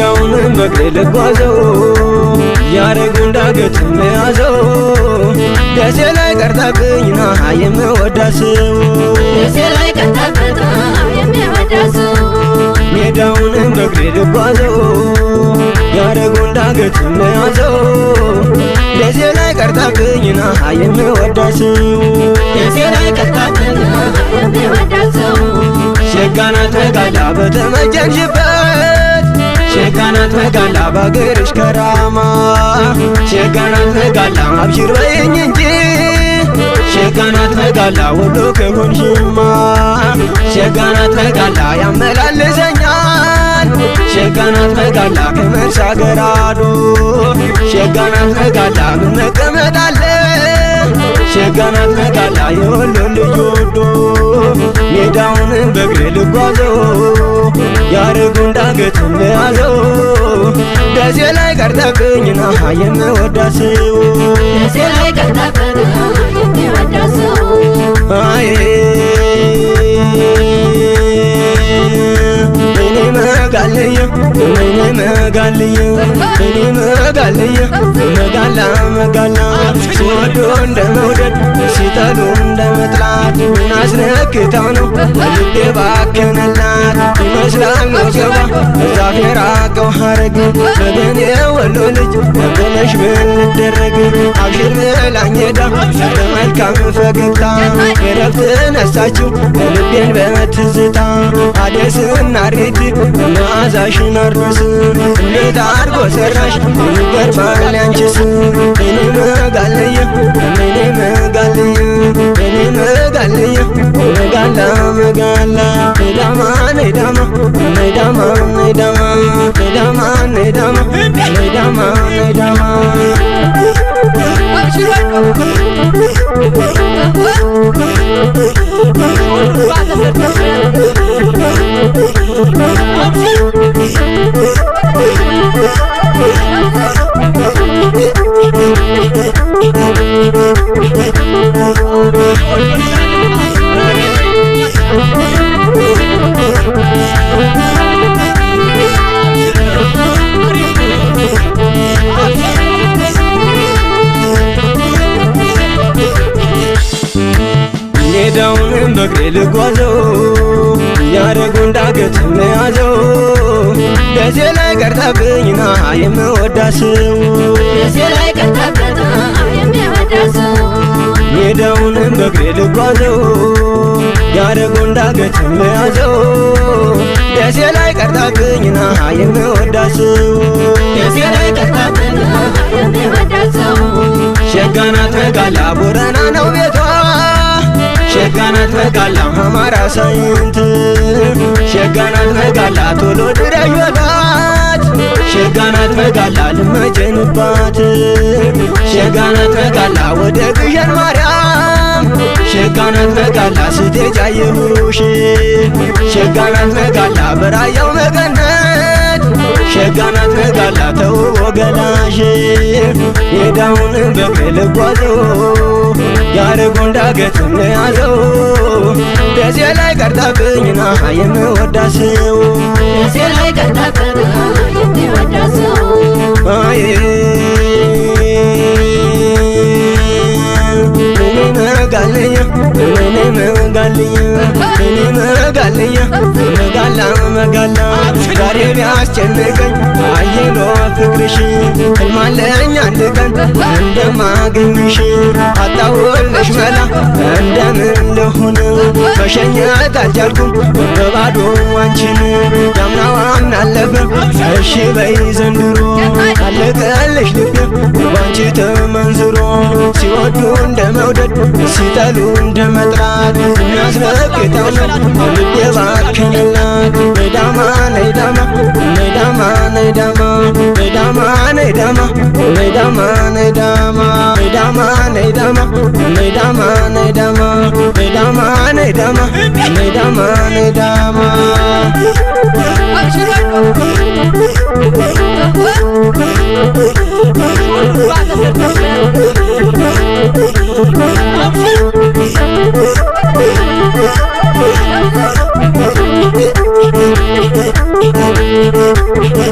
ሜዳውን በእግሬ ልጓዘው ያረጉን ዳገት መያዘው ደሴ ላይ ቀርታብኝና የምወዳስው ደሴ ላይ ቀርታብኝና የምወዳስው ሜዳውን በእግሬ ልጓዘው ያረጉን ዳገት መያዘው ደሴ ላይ ቀርታብኝና የምወዳስው ደሴ ላይ ቀርታብኝና የምወዳስው ሸጋናት መጋላ በተመጀንሽበት ሸጋናት መጋላ ባገርሽ ከራማ ሸጋናት መጋላ አብሽር በይኝ እንጂ ሸጋናት መጋላ ወሎ ከሆንሽማ ሸጋናት መጋላ ያመላልሰኛል ሸጋናት መጋላ ከመርሳ ገራዶ ሸጋናት መጋላ ምን መቀመጥ አለ ሸጋናት መጋላ የወሎ ልጅ ወዶ ሜዳውን በእግሬ ልጓዘው ያረጉን ዳገት መያዘው ደሴ ላይ ቀርታብኝና የምወዳስው ደሴ ላይ ቀርታብኝና የምወዳስው እኔ መጋልየ መጋላ መጋላ ሲወዱ እንደ መውደድ ሲጠሉ እንደ መጥላት ምን አስነክታው ነው ልቤ ባከነላት ይመስላል ወገባ ዛፍ የራቀው ሐረግ በገን የወሎ ልጅ በገነሽ ምን ልደረግ አብሽር ብላኝ ሄዳ በመልካም ፈገግታ የረፍት ነሳችው ልቤን በትዝታ አደስና ሬት መዓዛሽን አርስ እንዴት አርጎ ሰራሽ ይገርማል ያንቺስ እኔ መጋልየ መጋላ መጋላ ነዳማ ነዳማ ነዳማ ነዳማ ነዳማ ነዳማ ነዳማ ነዳማ ሜዳውን በእግሬ ልጓዘው ያረጉን ዳገት መያዘው ደሴ ላይ ቀርታብኝና የምወዳስው ደሴ ላይ ቀርታብኝና የምወዳስው ሜዳውን በእግሬ ልጓዘው ያረጉን ዳገት መያዘው ደሴ ላይ ቀርታብኝና የምወዳስው ደሴ ላይ ቀርታብኝና የምወዳስው ሸጋናት መጋላ ቦረና ነው ቤቷ ሸጋናት መጋላ አማራ ሳይንት ሸጋናት መጋላ ቶሎ ድረሽ በላት ሸጋናት መጋላ ልመጀንባት ሸጋናት መጋላ ወደ ግሸን ማርያም ሸጋናት መጋላ ስትሄጂ አየሁሽ ሸጋናት መጋላ በራያው መቀነት ሸጋናት መጋላ ተውቦ ገላሽ ሜዳውን በእግሬ ልጓዘው ያረጉን ዳገት መያዘው ደሴ ላይ ቀርታብኝና የምወዳስው ደሴ ላይ ቀርታብኝና የምወዳስው መጋላ መጋላ ዛሬ ቢያስጨንቀኝ አየሎ ፍቅርሽ ህልማለኝ አንድ ቀን እንደማገኝሽ አጣውልሽ መላ እንደምን ልሁን መሸኘት አልቻልኩም በባዶ አንቺን ያምናዋን አለፈ እሺ በይ ዘንድሮ አለቀልሽ ልቤ ባንቺ ተመንዝሮ ሲወዱ እንደ መውደድ ሲጠሉ እንደ መጥላት የሚያስረግጠው ነው ልቤ ባከነላት ነዳማ ነዳማ ነዳማ ነዳማ ነዳማ ነዳማ ነዳማ ነዳማ ነዳማ ነዳማ ነዳማ ነዳማ ነዳማ ነዳማ ነዳማ ነዳማ Thank you.